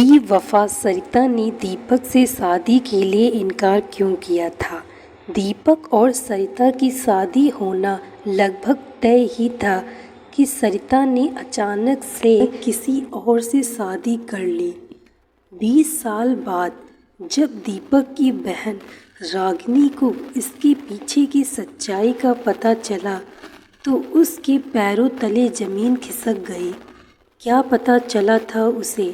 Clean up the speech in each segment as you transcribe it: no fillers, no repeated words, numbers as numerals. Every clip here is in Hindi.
बेवफा सरिता ने दीपक से शादी के लिए इनकार क्यों किया था? दीपक और सरिता की शादी होना लगभग तय ही था कि सरिता ने अचानक से किसी और से शादी कर ली। 20 साल बाद जब दीपक की बहन रागिनी को इसके पीछे की सच्चाई का पता चला तो उसके पैरों तले ज़मीन खिसक गई। क्या पता चला था उसे?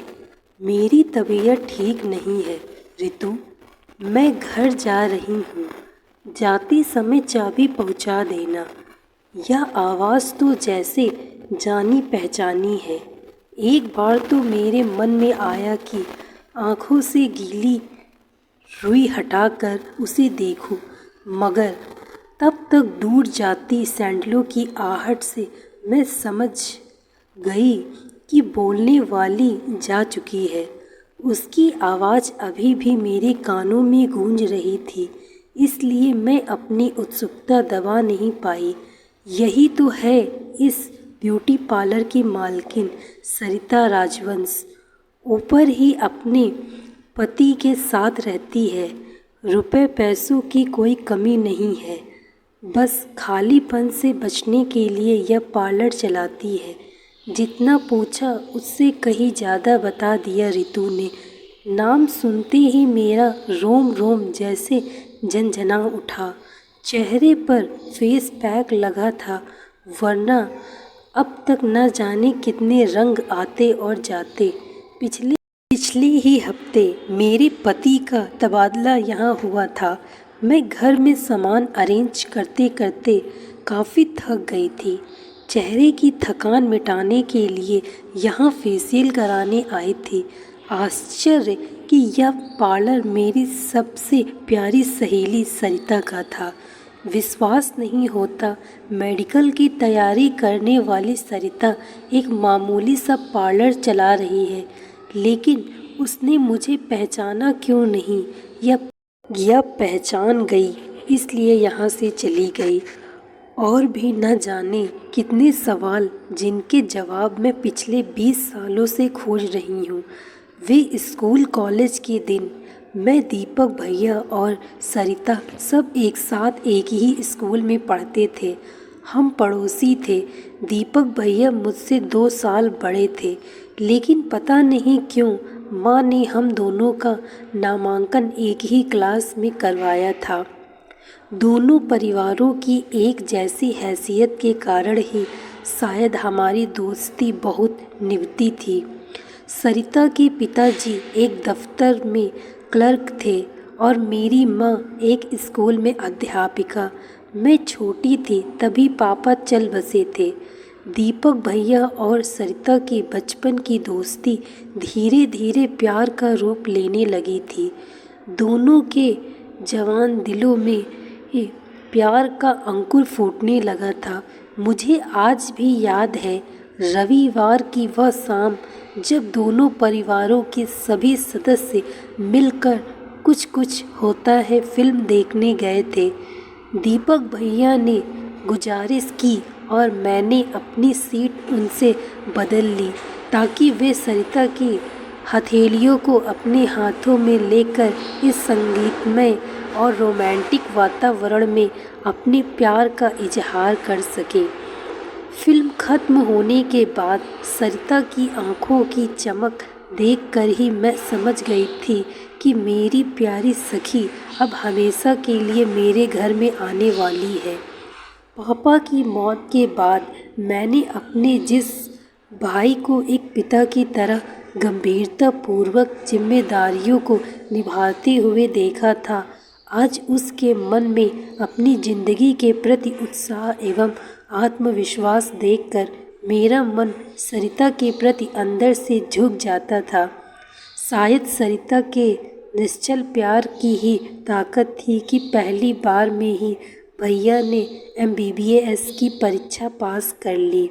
मेरी तबीयत ठीक नहीं है रितु, मैं घर जा रही हूँ, जाते समय चाबी पहुँचा देना। यह आवाज़ तो जैसे जानी पहचानी है। एक बार तो मेरे मन में आया कि आँखों से गीली रुई हटाकर उसे देखूं, मगर तब तक दूर जाती सैंडलों की आहट से मैं समझ गई कि बोलने वाली जा चुकी है। उसकी आवाज़ अभी भी मेरे कानों में गूंज रही थी, इसलिए मैं अपनी उत्सुकता दबा नहीं पाई। यही तो है इस ब्यूटी पार्लर की मालकिन सरिता राजवंश। ऊपर ही अपने पति के साथ रहती है, रुपए पैसों की कोई कमी नहीं है। बस खालीपन से बचने के लिए यह पार्लर चलाती है। जितना पूछा उससे कहीं ज़्यादा बता दिया रितु ने। नाम सुनते ही मेरा रोम रोम जैसे झनझना उठा। चेहरे पर फेस पैक लगा था, वरना अब तक न जाने कितने रंग आते और जाते। पिछले ही हफ्ते मेरे पति का तबादला यहाँ हुआ था। मैं घर में सामान अरेंज करते करते काफ़ी थक गई थी। चेहरे की थकान मिटाने के लिए यहाँ फेशियल कराने आई थी। आश्चर्य कि यह पार्लर मेरी सबसे प्यारी सहेली सरिता का था। विश्वास नहीं होता, मेडिकल की तैयारी करने वाली सरिता एक मामूली सा पार्लर चला रही है, लेकिन उसने मुझे पहचाना क्यों नहीं? यह पहचान गई इसलिए यहाँ से चली गई। और भी न जाने कितने सवाल जिनके जवाब मैं पिछले 20 सालों से खोज रही हूँ। वे स्कूल कॉलेज के दिन, मैं, दीपक भैया और सरिता सब एक साथ एक ही स्कूल में पढ़ते थे। हम पड़ोसी थे। दीपक भैया मुझसे 2 साल बड़े थे, लेकिन पता नहीं क्यों माँ ने हम दोनों का नामांकन एक ही क्लास में करवाया था। दोनों परिवारों की एक जैसी हैसियत के कारण ही शायद हमारी दोस्ती बहुत निभती थी। सरिता के पिताजी एक दफ्तर में क्लर्क थे और मेरी माँ एक स्कूल में अध्यापिका। मैं छोटी थी तभी पापा चल बसे थे। दीपक भैया और सरिता की बचपन की दोस्ती धीरे धीरे प्यार का रूप लेने लगी थी। दोनों के जवान दिलों में प्यार का अंकुर फूटने लगा था। मुझे आज भी याद है रविवार की वह शाम जब दोनों परिवारों के सभी सदस्य मिलकर कुछ कुछ होता है फिल्म देखने गए थे। दीपक भैया ने गुजारिश की और मैंने अपनी सीट उनसे बदल ली ताकि वे सरिता की हथेलियों को अपने हाथों में लेकर इस संगीतमय और रोमांटिक वातावरण में अपने प्यार का इजहार कर सके। फिल्म खत्म होने के बाद सरिता की आंखों की चमक देखकर ही मैं समझ गई थी कि मेरी प्यारी सखी अब हमेशा के लिए मेरे घर में आने वाली है। पापा की मौत के बाद मैंने अपने जिस भाई को एक पिता की तरह गंभीरतापूर्वक जिम्मेदारियों को निभाते हुए देखा था, आज उसके मन में अपनी जिंदगी के प्रति उत्साह एवं आत्मविश्वास देखकर मेरा मन सरिता के प्रति अंदर से झुक जाता था। शायद सरिता के निश्चल प्यार की ही ताकत थी कि पहली बार में ही भैया ने MBBS की परीक्षा पास कर ली।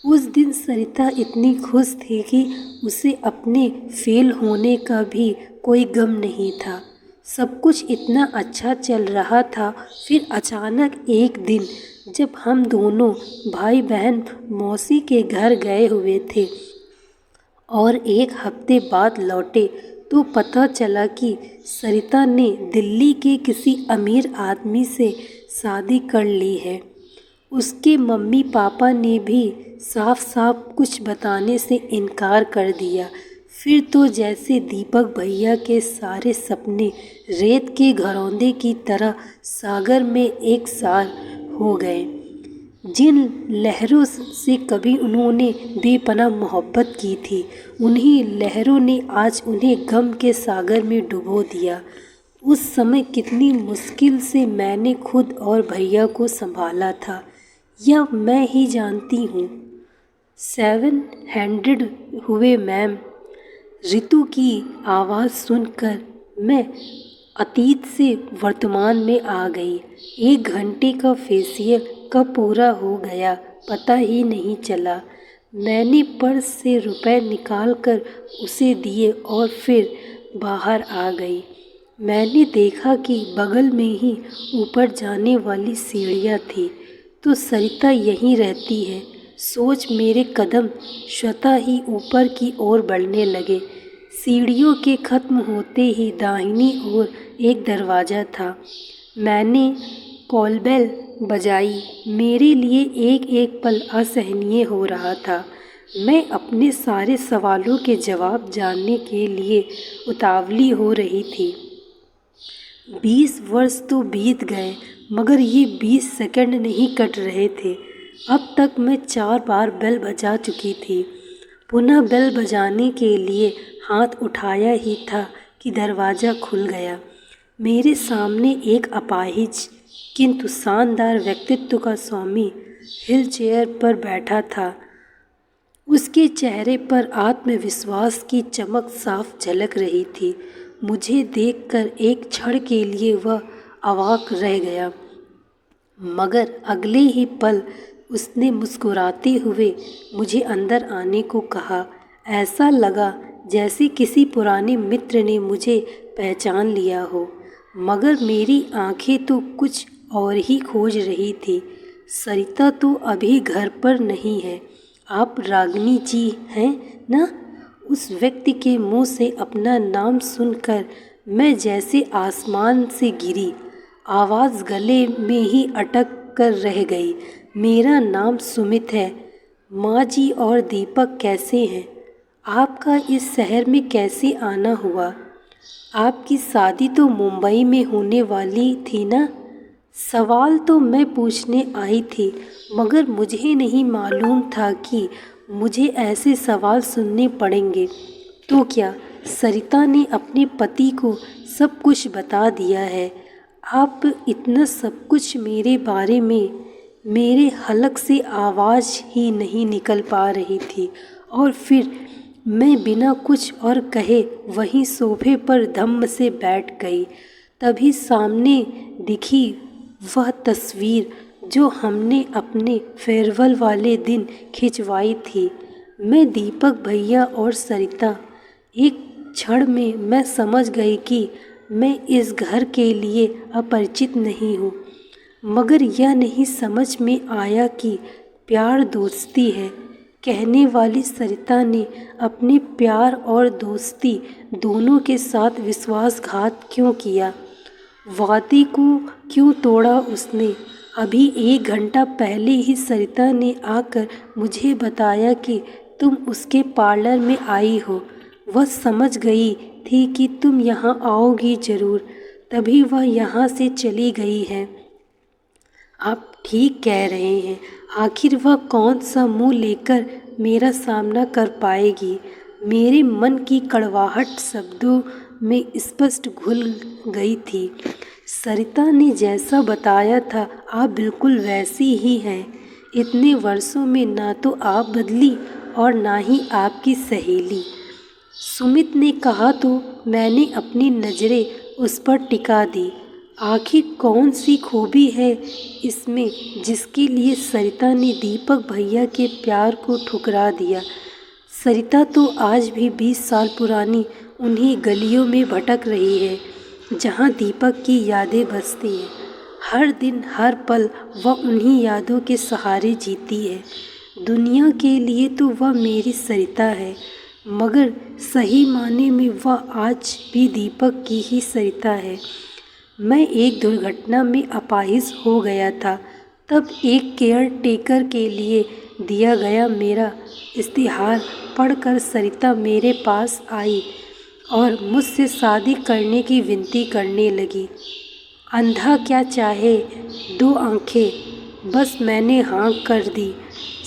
उस दिन सरिता इतनी खुश थी कि उसे अपने फेल होने का भी कोई गम नहीं था। सब कुछ इतना अच्छा चल रहा था। फिर अचानक एक दिन जब हम दोनों भाई बहन मौसी के घर गए हुए थे, और एक हफ्ते बाद लौटे तो पता चला कि सरिता ने दिल्ली के किसी अमीर आदमी से शादी कर ली है। उसके मम्मी पापा ने भी साफ साफ कुछ बताने से इनकार कर दिया। फिर तो जैसे दीपक भैया के सारे सपने रेत के घरौंदे की तरह सागर में एक सार हो गए। जिन लहरों से कभी उन्होंने बेपनाह मोहब्बत की थी, उन्हीं लहरों ने आज उन्हें गम के सागर में डुबो दिया। उस समय कितनी मुश्किल से मैंने खुद और भैया को संभाला था, यह मैं ही जानती हूँ। 700 हुए मैम। ऋतु की आवाज़ सुनकर मैं अतीत से वर्तमान में आ गई। 1 घंटे का फेशियल कब पूरा हो गया पता ही नहीं चला। मैंने पर्स से रुपए निकाल कर उसे दिए और फिर बाहर आ गई। मैंने देखा कि बगल में ही ऊपर जाने वाली सीढ़ियाँ थी, तो सरिता यहीं रहती है। सोच मेरे कदम स्वतः ही ऊपर की ओर बढ़ने लगे। सीढ़ियों के खत्म होते ही दाहिनी ओर एक दरवाज़ा था। मैंने कॉलबेल बजाई। मेरे लिए एक एक पल असहनीय हो रहा था। मैं अपने सारे सवालों के जवाब जानने के लिए उतावली हो रही थी। 20 वर्ष तो बीत गए, मगर ये 20 सेकंड नहीं कट रहे थे। अब तक मैं 4 बार बेल बजा चुकी थी। पुनः बेल बजाने के लिए हाथ उठाया ही था कि दरवाज़ा खुल गया। मेरे सामने एक अपाहिज किंतु शानदार व्यक्तित्व का स्वामी व्हील चेयर पर बैठा था। उसके चेहरे पर आत्मविश्वास की चमक साफ झलक रही थी। मुझे देखकर एक क्षण के लिए वह अवाक रह गया, मगर अगले ही पल उसने मुस्कुराते हुए मुझे अंदर आने को कहा। ऐसा लगा जैसे किसी पुराने मित्र ने मुझे पहचान लिया हो, मगर मेरी आंखें तो कुछ और ही खोज रही थी। सरिता तो अभी घर पर नहीं है। आप रागिनी जी हैं ना? उस व्यक्ति के मुंह से अपना नाम सुनकर मैं जैसे आसमान से गिरी। आवाज़ गले में ही अटक कर रह गई। मेरा नाम सुमित है। माँ जी और दीपक कैसे हैं? आपका इस शहर में कैसे आना हुआ? आपकी शादी तो मुंबई में होने वाली थी ना? सवाल तो मैं पूछने आई थी, मगर मुझे नहीं मालूम था कि मुझे ऐसे सवाल सुनने पड़ेंगे। तो क्या सरिता ने अपने पति को सब कुछ बता दिया है? आप इतना सब कुछ मेरे बारे में? मेरे हलक से आवाज़ ही नहीं निकल पा रही थी और फिर मैं बिना कुछ और कहे वहीं सोफे पर धम्म से बैठ गई। तभी सामने दिखी वह तस्वीर जो हमने अपने फेयरवेल वाले दिन खिंचवाई थी। मैं, दीपक भैया और सरिता। एक क्षण में मैं समझ गई कि मैं इस घर के लिए अपरिचित नहीं हूँ, मगर यह नहीं समझ में आया कि प्यार दोस्ती है। कहने वाली सरिता ने अपने प्यार और दोस्ती दोनों के साथ विश्वासघात क्यों किया? वादे को क्यों तोड़ा उसने? अभी 1 घंटा पहले ही सरिता ने आकर मुझे बताया कि तुम उसके पार्लर में आई हो। वह समझ गई थी कि तुम यहाँ आओगी ज़रूर, तभी वह यहाँ से चली गई है। आप ठीक कह रहे हैं। आखिर वह कौन सा मुंह लेकर मेरा सामना कर पाएगी? मेरे मन की कड़वाहट शब्दों में स्पष्ट घुल गई थी। सरिता ने जैसा बताया था आप बिल्कुल वैसी ही हैं। इतने वर्षों में ना तो आप बदली और ना ही आपकी सहेली। सुमित ने कहा तो मैंने अपनी नज़रें उस पर टिका दी। आखिर कौन सी खूबी है इसमें जिसके लिए सरिता ने दीपक भैया के प्यार को ठुकरा दिया? सरिता तो आज भी 20 साल पुरानी उन्हीं गलियों में भटक रही है जहाँ दीपक की यादें बसती हैं। हर दिन हर पल वह उन्हीं यादों के सहारे जीती है। दुनिया के लिए तो वह मेरी सरिता है, मगर सही माने में वह आज भी दीपक की ही सरिता है। मैं एक दुर्घटना में अपाहिज हो गया था। तब एक केयर टेकर के लिए दिया गया मेरा इश्तिहार पढ़कर सरिता मेरे पास आई और मुझसे शादी करने की विनती करने लगी। अंधा क्या चाहे, दो आंखें, बस मैंने हाँ कर दी।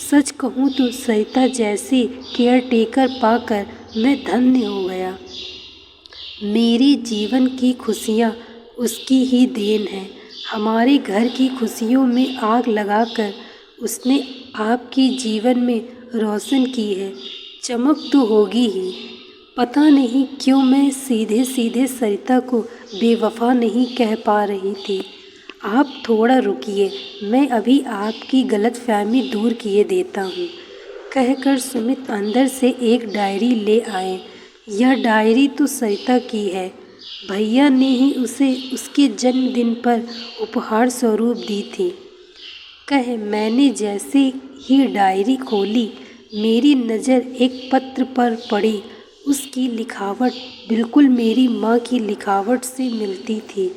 सच कहूँ तो सरिता जैसी केयर टेकर पाकर मैं धन्य हो गया। मेरे जीवन की खुशियाँ उसकी ही देन है। हमारे घर की खुशियों में आग लगाकर उसने आपके जीवन में रोशन की है। चमक तो होगी ही। पता नहीं क्यों मैं सीधे सीधे सरिता को बेवफा नहीं कह पा रही थी। आप थोड़ा रुकिए, मैं अभी आपकी गलतफहमी दूर किए देता हूँ, कहकर सुमित अंदर से एक डायरी ले आए। यह डायरी तो सरिता की है। भैया ने ही उसे उसके जन्मदिन पर उपहार स्वरूप दी थी। मैंने जैसे ही डायरी खोली, मेरी नज़र एक पत्र पर पड़ी। उसकी लिखावट बिल्कुल मेरी माँ की लिखावट से मिलती थी।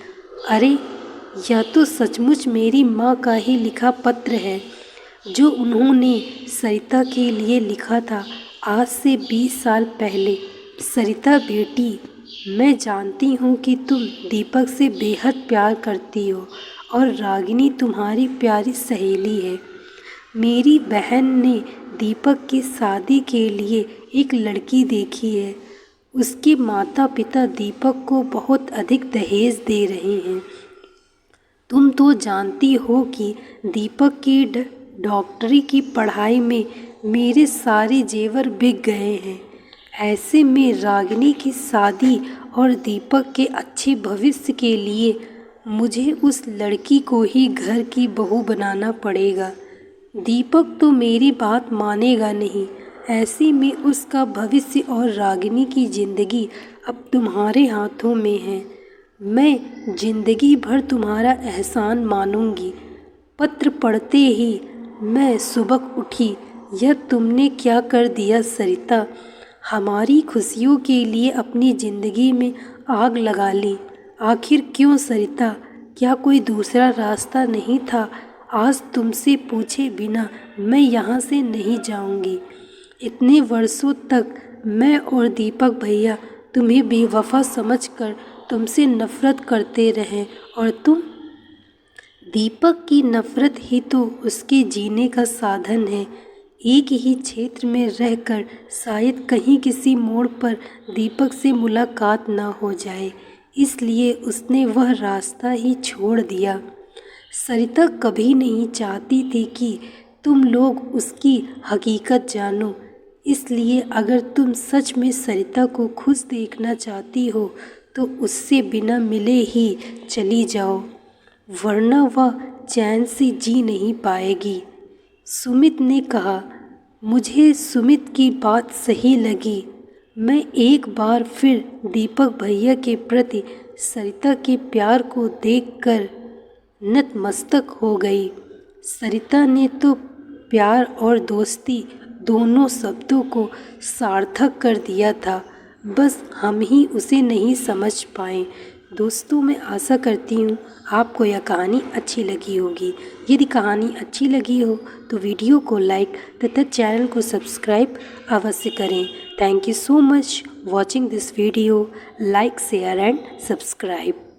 अरे, यह तो सचमुच मेरी माँ का ही लिखा पत्र है, जो उन्होंने सरिता के लिए लिखा था आज से 20 साल पहले। सरिता बेटी, मैं जानती हूँ कि तुम दीपक से बेहद प्यार करती हो और रागिनी तुम्हारी प्यारी सहेली है। मेरी बहन ने दीपक की शादी के लिए एक लड़की देखी है। उसके माता पिता दीपक को बहुत अधिक दहेज दे रहे हैं। तुम तो जानती हो कि दीपक की डॉक्टरी की पढ़ाई में मेरे सारे जेवर बिक गए हैं। ऐसे में रागिनी की शादी और दीपक के अच्छे भविष्य के लिए मुझे उस लड़की को ही घर की बहू बनाना पड़ेगा। दीपक तो मेरी बात मानेगा नहीं। ऐसे में उसका भविष्य और रागिनी की ज़िंदगी अब तुम्हारे हाथों में है। मैं जिंदगी भर तुम्हारा एहसान मानूंगी। पत्र पढ़ते ही मैं सुबह उठी। यह तुमने क्या कर दिया सरिता? हमारी खुशियों के लिए अपनी ज़िंदगी में आग लगा ली। आखिर क्यों सरिता? क्या कोई दूसरा रास्ता नहीं था? आज तुमसे पूछे बिना मैं यहाँ से नहीं जाऊँगी। इतने वर्षों तक मैं और दीपक भैया तुम्हें बेवफा समझकर तुमसे नफ़रत करते रहे और तुम? दीपक की नफ़रत ही तो उसके जीने का साधन है। एक ही क्षेत्र में रहकर शायद कहीं किसी मोड़ पर दीपक से मुलाकात ना हो जाए, इसलिए उसने वह रास्ता ही छोड़ दिया। सरिता कभी नहीं चाहती थी कि तुम लोग उसकी हकीकत जानो, इसलिए अगर तुम सच में सरिता को खुश देखना चाहती हो तो उससे बिना मिले ही चली जाओ, वरना वह चैन से जी नहीं पाएगी। सुमित ने कहा। मुझे सुमित की बात सही लगी। मैं एक बार फिर दीपक भैया के प्रति सरिता के प्यार को देखकर नतमस्तक हो गई। सरिता ने तो प्यार और दोस्ती दोनों शब्दों को सार्थक कर दिया था, बस हम ही उसे नहीं समझ पाए। दोस्तों, मैं आशा करती हूँ आपको यह कहानी अच्छी लगी होगी। यदि कहानी अच्छी लगी हो तो वीडियो को लाइक तथा चैनल को सब्सक्राइब अवश्य करें। Thank you so much watching this video. Like, share and subscribe.